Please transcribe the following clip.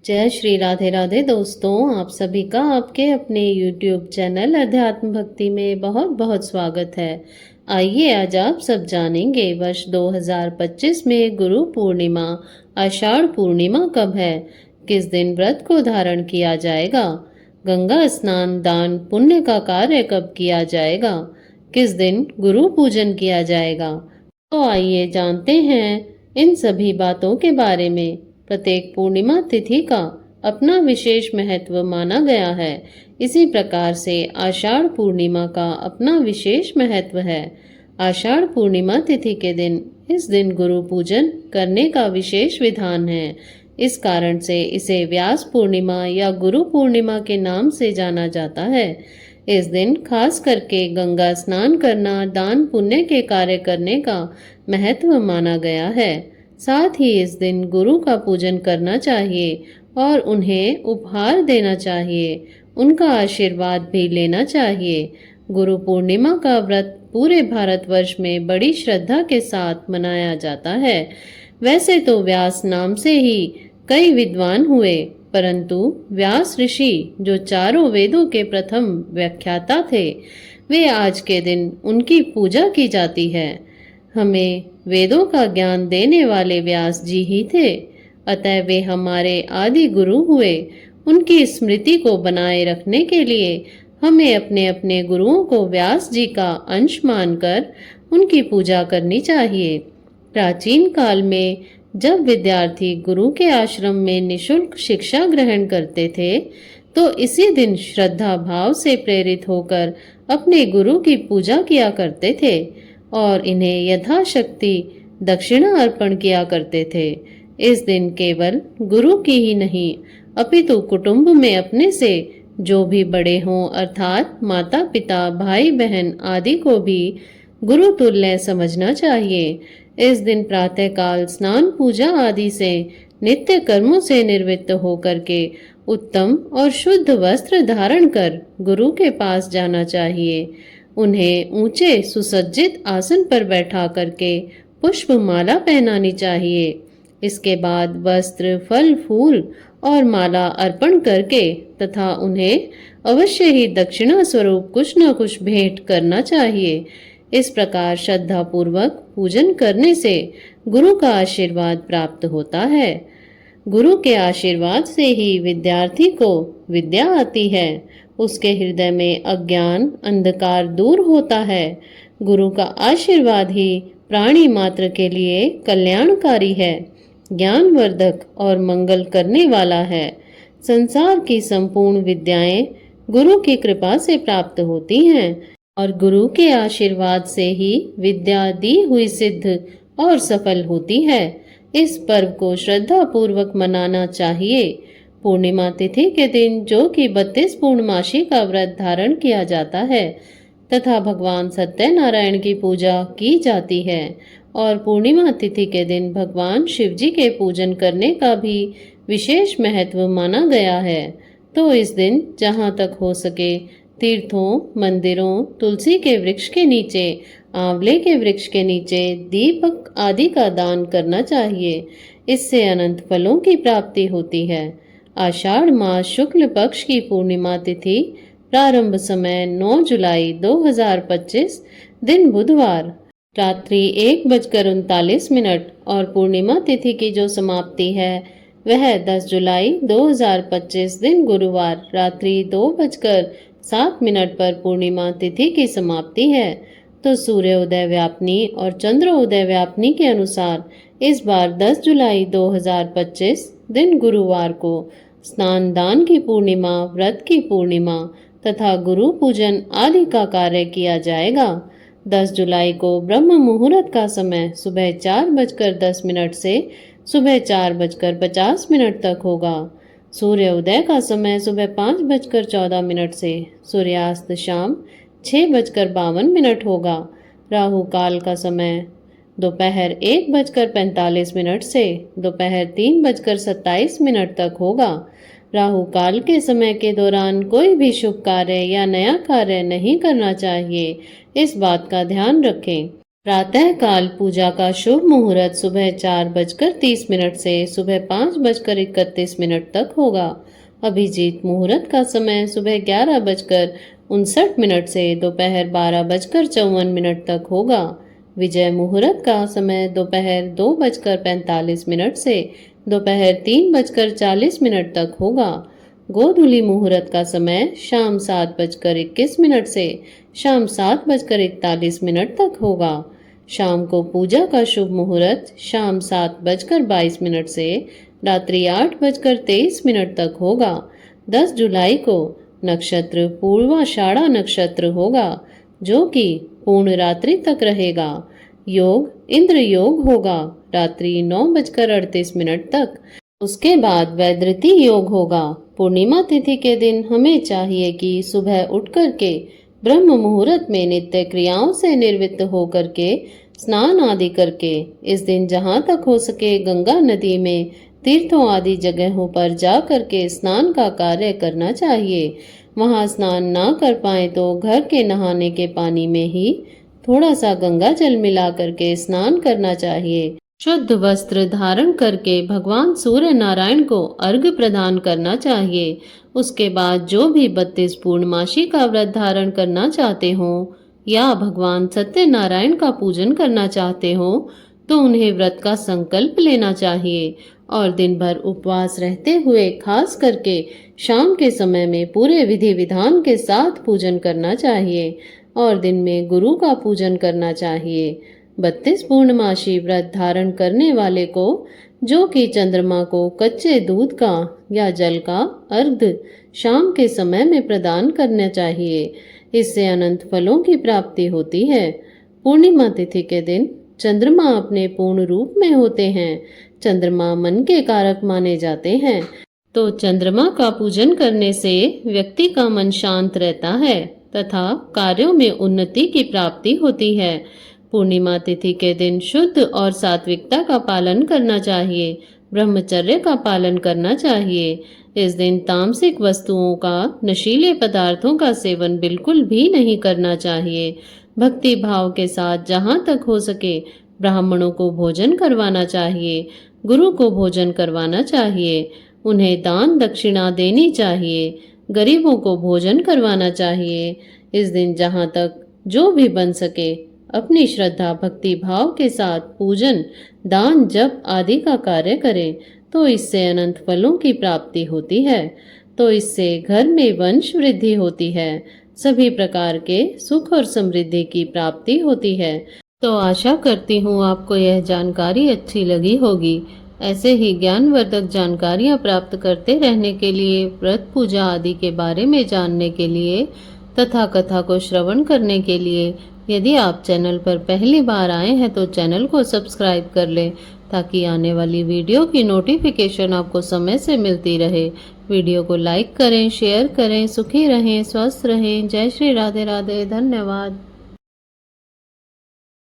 जय श्री राधे राधे दोस्तों, आप सभी का आपके अपने YouTube चैनल अध्यात्म भक्ति में बहुत बहुत स्वागत है। आइए आज आप सब जानेंगे वर्ष 2025 में गुरु पूर्णिमा आषाढ़ पूर्णिमा कब है, किस दिन व्रत को धारण किया जाएगा, गंगा स्नान दान पुण्य का कार्य कब किया जाएगा, किस दिन गुरु पूजन किया जाएगा। तो आइए जानते हैं इन सभी बातों के बारे में। प्रत्येक पूर्णिमा तिथि का अपना विशेष महत्व माना गया है। इसी प्रकार से आषाढ़ पूर्णिमा का अपना विशेष महत्व है। आषाढ़ पूर्णिमा तिथि के दिन इस दिन गुरु पूजन करने का विशेष विधान है। इस कारण से इसे व्यास पूर्णिमा या गुरु पूर्णिमा के नाम से जाना जाता है। इस दिन खास करके गंगा स्नान करना दान पुण्य के कार्य करने का महत्व माना गया है। साथ ही इस दिन गुरु का पूजन करना चाहिए और उन्हें उपहार देना चाहिए, उनका आशीर्वाद भी लेना चाहिए। गुरु पूर्णिमा का व्रत पूरे भारतवर्ष में बड़ी श्रद्धा के साथ मनाया जाता है। वैसे तो व्यास नाम से ही कई विद्वान हुए, परंतु व्यास ऋषि जो चारों वेदों के प्रथम व्याख्याता थे, वे आज के दिन उनकी पूजा की जाती है। हमें वेदों का ज्ञान देने वाले व्यास जी ही थे, अतः वे हमारे आदि गुरु हुए। उनकी स्मृति को बनाए रखने के लिए हमें अपने अपने गुरुओं को व्यास जी का अंश मानकर उनकी पूजा करनी चाहिए। प्राचीन काल में जब विद्यार्थी गुरु के आश्रम में निःशुल्क शिक्षा ग्रहण करते थे, तो इसी दिन श्रद्धा भाव से प्रेरित होकर अपने गुरु की पूजा किया करते थे और इन्हें यथाशक्ति दक्षिणा अर्पण किया करते थे। इस दिन केवल गुरु की ही नहीं, अपितु कुटुंब में अपने से जो भी बड़े हों, अर्थात माता पिता भाई बहन आदि को भी गुरु तुल्य समझना चाहिए। इस दिन प्रातःकाल स्नान पूजा आदि से नित्य कर्मों से निवृत्त होकर के उत्तम और शुद्ध वस्त्र धारण कर गुरु के पास जाना चाहिए। उन्हें ऊंचे सुसज्जित आसन पर बैठा करके पुष्प माला पहनानी चाहिए। इसके बाद वस्त्र फल फूल और माला अर्पण करके तथा उन्हें अवश्य ही दक्षिणा स्वरूप कुछ न कुछ भेंट करना चाहिए। इस प्रकार श्रद्धा पूर्वक पूजन करने से गुरु का आशीर्वाद प्राप्त होता है। गुरु के आशीर्वाद से ही विद्यार्थी को विद्या आती है, उसके हृदय में अज्ञान अंधकार दूर होता है। गुरु का आशीर्वाद ही प्राणी मात्र के लिए कल्याणकारी है, ज्ञानवर्धक और मंगल करने वाला है। संसार की संपूर्ण विद्याएं गुरु की कृपा से प्राप्त होती हैं और गुरु के आशीर्वाद से ही विद्या दी हुई सिद्ध और सफल होती है। इस पर्व को श्रद्धा पूर्वक मनाना चाहिए। पूर्णिमा तिथि के दिन जो कि 32 पूर्णमासी का व्रत धारण किया जाता है तथा भगवान सत्यनारायण की पूजा की जाती है और पूर्णिमा तिथि के दिन भगवान शिव जी के पूजन करने का भी विशेष महत्व माना गया है। तो इस दिन जहाँ तक हो सके तीर्थों, मंदिरों, तुलसी के वृक्ष के नीचे, आंवले के वृक्ष के नीचे दीपक आदि का दान करना चाहिए। इससे अनंत फलों की प्राप्ति होती है। आषाढ़ मास शुक्ल पक्ष की पूर्णिमा तिथि प्रारंभ समय 9 जुलाई 2025 दिन बुधवार रात्रि 1:39 और पूर्णिमा तिथि की जो समाप्ति है वह 10 जुलाई 2025 दिन गुरुवार रात्रि 2:07 पर पूर्णिमा तिथि की समाप्ति है। तो सूर्योदय व्यापनी और चंद्रोदय व्यापनी के अनुसार इस बार 10 जुलाई 2025 दिन गुरुवार को स्नान दान की पूर्णिमा, व्रत की पूर्णिमा तथा गुरु पूजन आदि का कार्य किया जाएगा। 10 जुलाई को ब्रह्म मुहूर्त का समय सुबह 4:10 से सुबह 4:50 तक होगा। सूर्योदय का समय सुबह 5:14 से सूर्यास्त शाम 6:52 होगा। राहु काल का समय दोपहर 1:45 से दोपहर 3:27 तक होगा। राहु काल के समय के दौरान कोई भी शुभ कार्य या नया कार्य नहीं करना चाहिए, इस बात का ध्यान रखें। प्रातः काल पूजा का शुभ मुहूर्त सुबह 4:30 से सुबह 5:31 तक होगा। अभिजीत मुहूर्त का समय सुबह 11:59 से दोपहर 12:54 तक होगा। विजय मुहूर्त का समय दोपहर 2:45 से दोपहर 3:40 तक होगा। गोधूली मुहूर्त का समय शाम 7:21 से शाम 7:41 तक होगा। शाम को पूजा का शुभ मुहूर्त शाम 7:22 से रात्रि 8:23 तक होगा। 10 जुलाई को नक्षत्र पूर्वाषाढ़ा नक्षत्र होगा, जो कि पूर्ण रात्रि तक रहेगा। योग इंद्र योग होगा रात्रि 9:38 तक। उसके बाद वैधृति योग होगा। पूर्णिमा तिथि के दिन हमें चाहिए कि सुबह उठ करके ब्रह्म मुहूर्त में नित्य क्रियाओं से निवृत्त होकर के स्नान आदि करके इस दिन जहाँ तक हो सके गंगा नदी में तीर्थों आदि जगहों पर जा करके स्नान का कार्य करना चाहिए। वहाँ स्नान ना कर पाए तो घर के नहाने के पानी में ही थोड़ा सा गंगा जल मिला करके स्नान करना चाहिए। शुद्ध वस्त्र धारण करके भगवान सूर्य नारायण को अर्घ्य प्रदान करना चाहिए। उसके बाद जो भी 32 पूर्णमासी का व्रत धारण करना चाहते हो या भगवान सत्यनारायण का पूजन करना चाहते हो तो उन्हें व्रत का संकल्प लेना चाहिए और दिन भर उपवास रहते हुए खास करके शाम के समय में पूरे विधि विधान के साथ पूजन करना चाहिए और दिन में गुरु का पूजन करना चाहिए। 32 पूर्णमासी व्रत धारण करने वाले को जो कि चंद्रमा को कच्चे दूध का या जल का अर्घ्य शाम के समय में प्रदान करना चाहिए। इससे अनंत फलों की प्राप्ति होती है। पूर्णिमा तिथि के दिन चंद्रमा अपने पूर्ण रूप में होते हैं। चंद्रमा मन के कारक माने जाते हैं, तो चंद्रमा का पूजन करने से व्यक्ति का मन शांत रहता है तथा कार्यों में उन्नति की प्राप्ति होती है। पूर्णिमा तिथि के दिन शुद्ध और सात्विकता का पालन करना चाहिए। ब्रह्मचर्य का पालन करना चाहिए। इस दिन तामसिक वस्तुओं का, नशीले पदार्थों का सेवन बिल्कुल भी नहीं करना चाहिए। भक्ति भाव के साथ जहाँ तक हो सके ब्राह्मणों को भोजन करवाना चाहिए, गुरु को भोजन करवाना चाहिए, उन्हें दान दक्षिणा देनी चाहिए, गरीबों को भोजन करवाना चाहिए। इस दिन जहाँ तक जो भी बन सके अपनी श्रद्धा भक्ति भाव के साथ पूजन, दान, जप आदि का कार्य करें तो इससे अनंत फलों की प्राप्ति होती है। तो इससे घर में वंश वृद्धि होती है, सभी प्रकार के सुख और समृद्धि की प्राप्ति होती है। तो आशा करती हूँ आपको यह जानकारी अच्छी लगी होगी। ऐसे ही ज्ञानवर्धक जानकारियाँ प्राप्त करते रहने के लिए, व्रत पूजा आदि के बारे में जानने के लिए तथा कथा को श्रवण करने के लिए यदि आप चैनल पर पहली बार आए हैं तो चैनल को सब्सक्राइब कर लें ताकि आने वाली वीडियो की नोटिफिकेशन आपको समय से मिलती रहे। वीडियो को लाइक करें, शेयर करें। सुखी रहें, स्वस्थ रहें। जय श्री राधे राधे। धन्यवाद।